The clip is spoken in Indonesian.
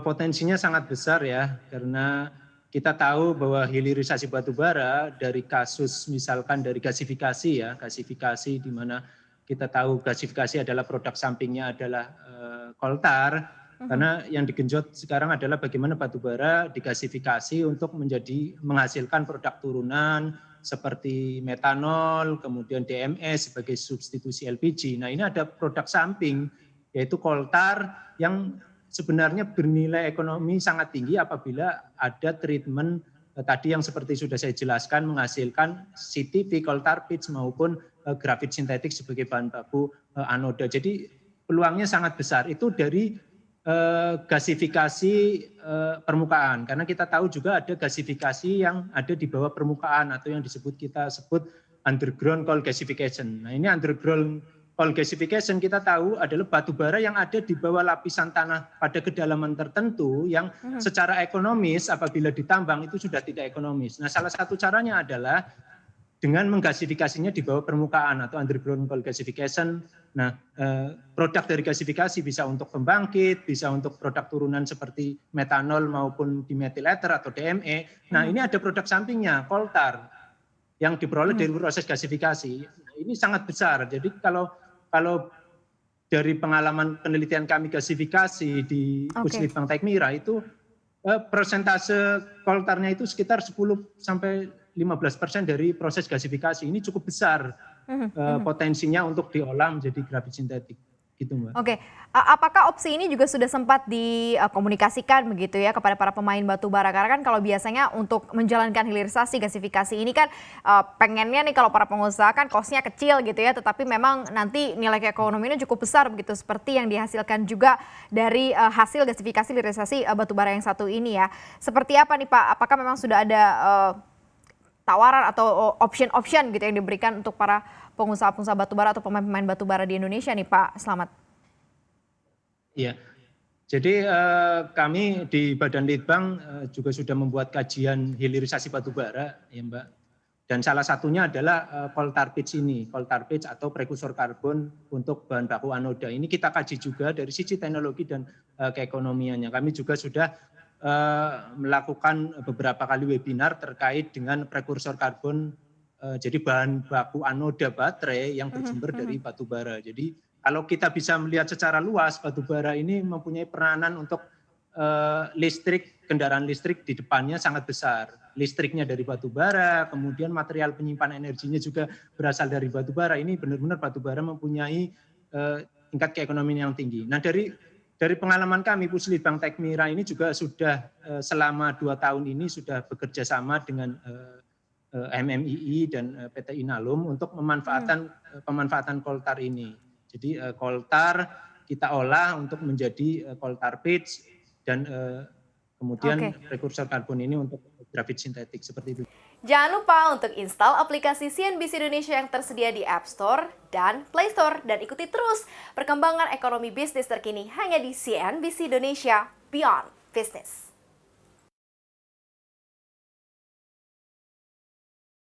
Potensinya sangat besar ya, karena kita tahu bahwa hilirisasi batubara dari kasus misalkan dari gasifikasi ya, gasifikasi di mana kita tahu gasifikasi adalah produk sampingnya adalah koltar, karena yang digenjot sekarang adalah bagaimana batubara digasifikasi untuk menghasilkan produk turunan seperti metanol, kemudian DMS sebagai substitusi LPG. Nah ini ada produk samping yaitu koltar yang sebenarnya bernilai ekonomi sangat tinggi apabila ada treatment tadi yang seperti sudah saya jelaskan menghasilkan CTV, coal tar pitch maupun grafit sintetik sebagai bahan baku anoda. Jadi peluangnya sangat besar itu dari gasifikasi permukaan, karena kita tahu juga ada gasifikasi yang ada di bawah permukaan atau yang kita sebut underground coal gasification. Nah ini underground coal gasification kita tahu adalah batu bara yang ada di bawah lapisan tanah pada kedalaman tertentu yang secara ekonomis apabila ditambang itu sudah tidak ekonomis. Nah salah satu caranya adalah dengan menggasifikasinya di bawah permukaan atau underground coal gasification. Nah, produk dari gasifikasi bisa untuk pembangkit, bisa untuk produk turunan seperti metanol maupun dimethyl ether atau DME. Nah, ini ada produk sampingnya, coal tar, yang diperoleh dari proses gasifikasi. Nah, ini sangat besar. Jadi kalau dari pengalaman penelitian kami gasifikasi di Puslitbang Tekmira itu persentase coal tarnya itu sekitar 10 sampai 15% dari proses gasifikasi. Ini cukup besar potensinya untuk diolah menjadi grafit sintetik. Gitu, Mbak. Oke, apakah opsi ini juga sudah sempat dikomunikasikan begitu ya kepada para pemain batu bara? Karena kan kalau biasanya untuk menjalankan hilirisasi gasifikasi ini kan pengennya nih kalau para pengusaha kan cost-nya kecil gitu ya, tetapi memang nanti nilai ekonominya cukup besar begitu seperti yang dihasilkan juga dari hasil gasifikasi hilirisasi batu bara yang satu ini ya. Seperti apa nih Pak? Apakah memang sudah ada tawaran atau option gitu yang diberikan untuk para pengusaha-pengusaha batubara atau pemain-pemain batubara di Indonesia nih Pak Slamet? Iya, jadi kami di Badan Litbang juga sudah membuat kajian hilirisasi batubara ya Mbak. Dan salah satunya adalah coal tar pitch ini, coal tar pitch atau prekursor karbon untuk bahan baku anoda. Ini kita kaji juga dari sisi teknologi dan keekonomiannya. Kami juga sudah melakukan beberapa kali webinar terkait dengan prekursor karbon, jadi bahan baku anoda baterai yang bersumber dari batu bara. Jadi kalau kita bisa melihat secara luas, batu bara ini mempunyai peranan untuk listrik, kendaraan listrik di depannya sangat besar. Listriknya dari batu bara, kemudian material penyimpan energinya juga berasal dari batu bara. Ini benar-benar batu bara mempunyai tingkat keekonomian yang tinggi. Nah dari pengalaman kami, Puslitbang Tekmira ini juga sudah selama 2 tahun ini sudah bekerja sama dengan MMII dan PT Inalum untuk pemanfaatan coal tar ini. Jadi coal tar kita olah untuk menjadi coal tar pitch dan kemudian prekursor karbon ini untuk grafit sintetik seperti itu. Jangan lupa untuk install aplikasi CNBC Indonesia yang tersedia di App Store dan Play Store dan ikuti terus perkembangan ekonomi bisnis terkini hanya di CNBC Indonesia Beyond Business.